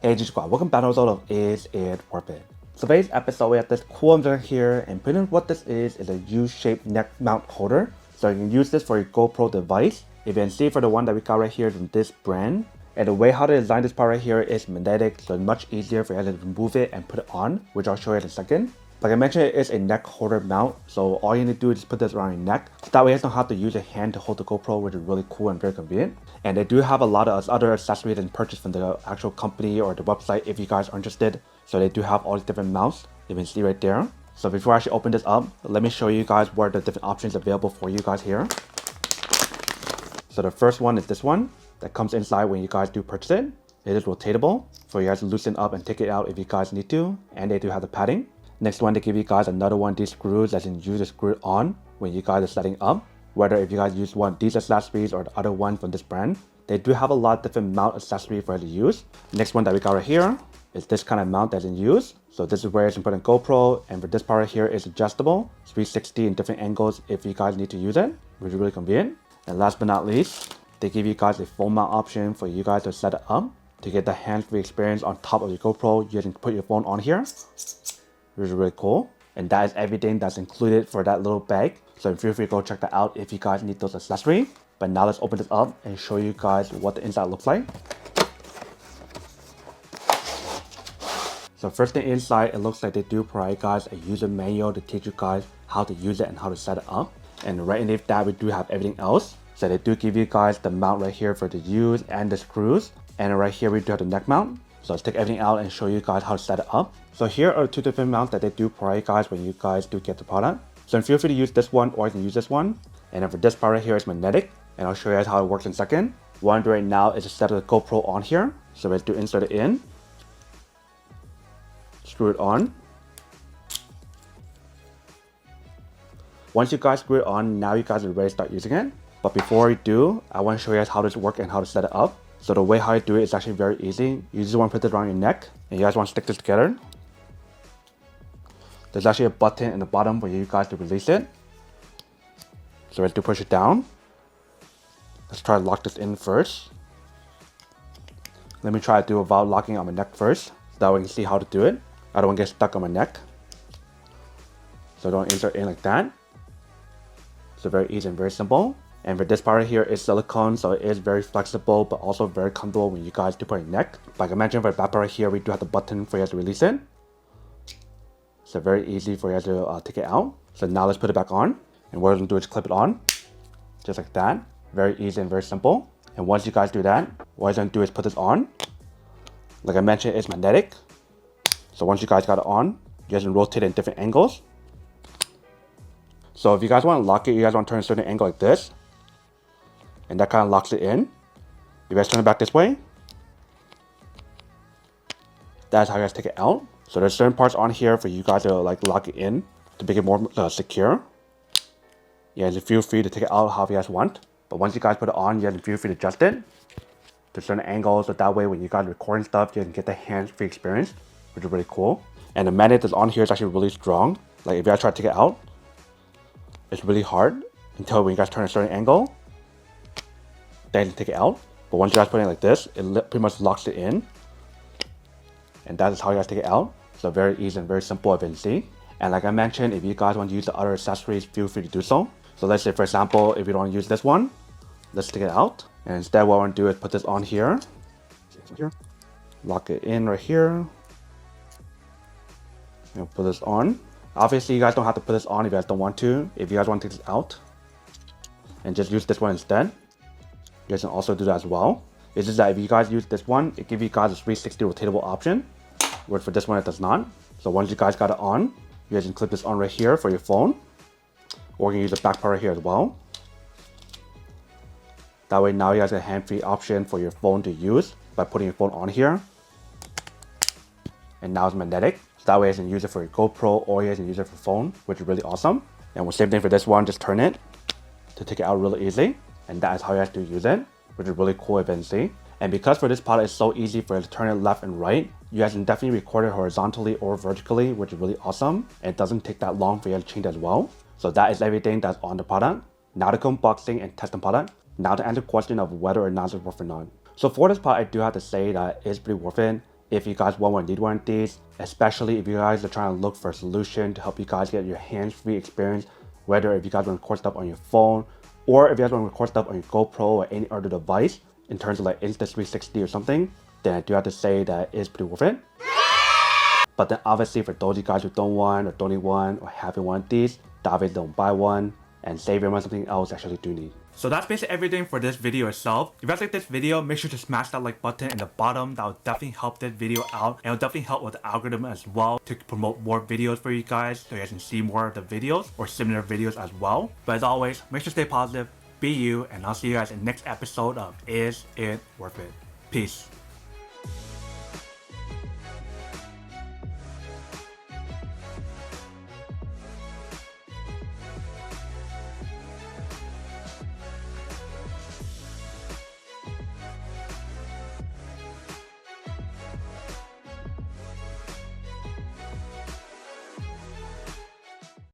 Hey G Squad, welcome back to episode of Is It Worth It? So today's episode we have this cool object here, and pretty much what this is a U-shaped neck mount holder. So you can use this for your GoPro device. If you can see for the one that we got right here from this brand. And the way how to design this part right here is magnetic, so it's much easier for you to remove it and put it on, which I'll show you in a second. Like I mentioned, it is a neck holder mount, so all you need to do is just put this around your neck. So that way you don't have to use your hand to hold the GoPro, which is really cool and very convenient. And they do have a lot of other accessories that you can purchase from the actual company or the website if you guys are interested. So they do have all these different mounts, you can see right there. So before I actually open this up, let me show you guys what are the different options available for you guys here. So the first one is this one that comes inside when you guys do purchase it. It is rotatable, so you guys loosen up and take it out if you guys need to. And they do have the padding. Next one, they give you guys another one of these screws that you can use to screw it on when you guys are setting up. Whether if you guys use one of these accessories or the other one from this brand, they do have a lot of different mount accessories for you to use. Next one that we got right here is this kind of mount that you can use. So this is where you can put in GoPro, and for this part right here is adjustable, 360 in different angles if you guys need to use it, which is really convenient. And last but not least, they give you guys a phone mount option for you guys to set it up. To get the hands-free experience on top of your GoPro, you can put your phone on here, which is really cool. And that is everything that's included for that little bag. So feel free to go check that out if you guys need those accessories. But now let's open this up and show you guys what the inside looks like. So first thing inside, it looks like they do provide guys a user manual to teach you guys how to use it and how to set it up. And right underneath that, we do have everything else. So they do give you guys the mount right here for the use and the screws. And right here, we do have the neck mount. So let's take everything out and show you guys how to set it up. So here are two different mounts that they do provide guys when you guys do get the product. So feel free to use this one or you can use this one. And then for this part right here is magnetic. And I'll show you guys how it works in a second. What I'm doing right now is to set the GoPro on here. So let's do insert it in. Screw it on. Once you guys screw it on, now you guys are ready to start using it. But before we do, I want to show you guys how this works and how to set it up. So the way how I do it is actually very easy. You just want to put it around your neck and you guys want to stick this together. There's actually a button in the bottom for you guys to release it. So let's do push it down. Let's try to lock this in first. Let me try to do it without locking it on my neck first. So that way you can see how to do it. I don't want to get stuck on my neck. So don't insert in like that. So very easy and very simple. And for this part right here is silicone, so it is very flexible, but also very comfortable when you guys do put it in your neck. Like I mentioned, for the back part right here, we do have the button for you guys to release it. So very easy for you guys to take it out. So now let's put it back on. And what we're gonna do is clip it on, just like that. Very easy and very simple. And once you guys do that, what you're gonna do is put this on. Like I mentioned, it's magnetic. So once you guys got it on, you guys can rotate it in different angles. So if you guys want to lock it, you guys want to turn a certain angle like this. And that kind of locks it in. You guys turn it back this way. That's how you guys take it out. So there's certain parts on here for you guys to like lock it in to make it more secure. You guys feel free to take it out however you guys want. But once you guys put it on, you guys feel free to adjust it to certain angles. So that way when you guys are recording stuff, you can get the hands-free experience, which is really cool. And the magnet that's on here is actually really strong. Like if you guys try to take it out, it's really hard until when you guys turn a certain angle. Then you take it out. But once you guys put it like this, it pretty much locks it in. And that is how you guys take it out. So very easy and very simple as you can see. And like I mentioned, if you guys want to use the other accessories, feel free to do so. So let's say for example, if you don't want to use this one, let's take it out. And instead what I want to do is put this on here. Lock it in right here. And put this on. Obviously you guys don't have to put this on if you guys don't want to. If you guys want to take this out and just use this one instead, you guys can also do that as well. It's just that if you guys use this one, it gives you guys a 360 rotatable option, whereas for this one it does not. So once you guys got it on, you guys can clip this on right here for your phone, or you can use the back part right here as well. That way now you guys have a hand-free option for your phone to use by putting your phone on here. And now it's magnetic. So that way you can use it for your GoPro or you guys can use it for phone, which is really awesome. And the same thing for this one, just turn it to take it out really easy. And that is how you have to use it, which is really cool if you can see. And because for this product it's so easy for you to turn it left and right, you guys can definitely record it horizontally or vertically, which is really awesome. And it doesn't take that long for you to change as well. So that is everything that's on the product. Now to unboxing and test the product. Now to answer the question of whether or not it's worth it or not. So for this part, I do have to say that it's pretty worth it. if you guys want or need one of these, especially if you guys are trying to look for a solution to help you guys get your hands-free experience, whether if you guys want to record stuff on your phone, or if you guys want to record stuff on your GoPro or any other device, in terms of like Insta360 or something, then I do have to say that it is pretty worth it. But then obviously for those of you guys who don't want or don't need one or haven't one of these, obviously don't buy one and save your money on something else you actually do need. So that's basically everything for this video itself. If you guys like this video, make sure to smash that like button in the bottom. That will definitely help this video out, and it'll definitely help with the algorithm as well to promote more videos for you guys so you guys can see more of the videos or similar videos as well. But as always, make sure to stay positive, be you, and I'll see you guys in the next episode of Is It Worth It? Peace.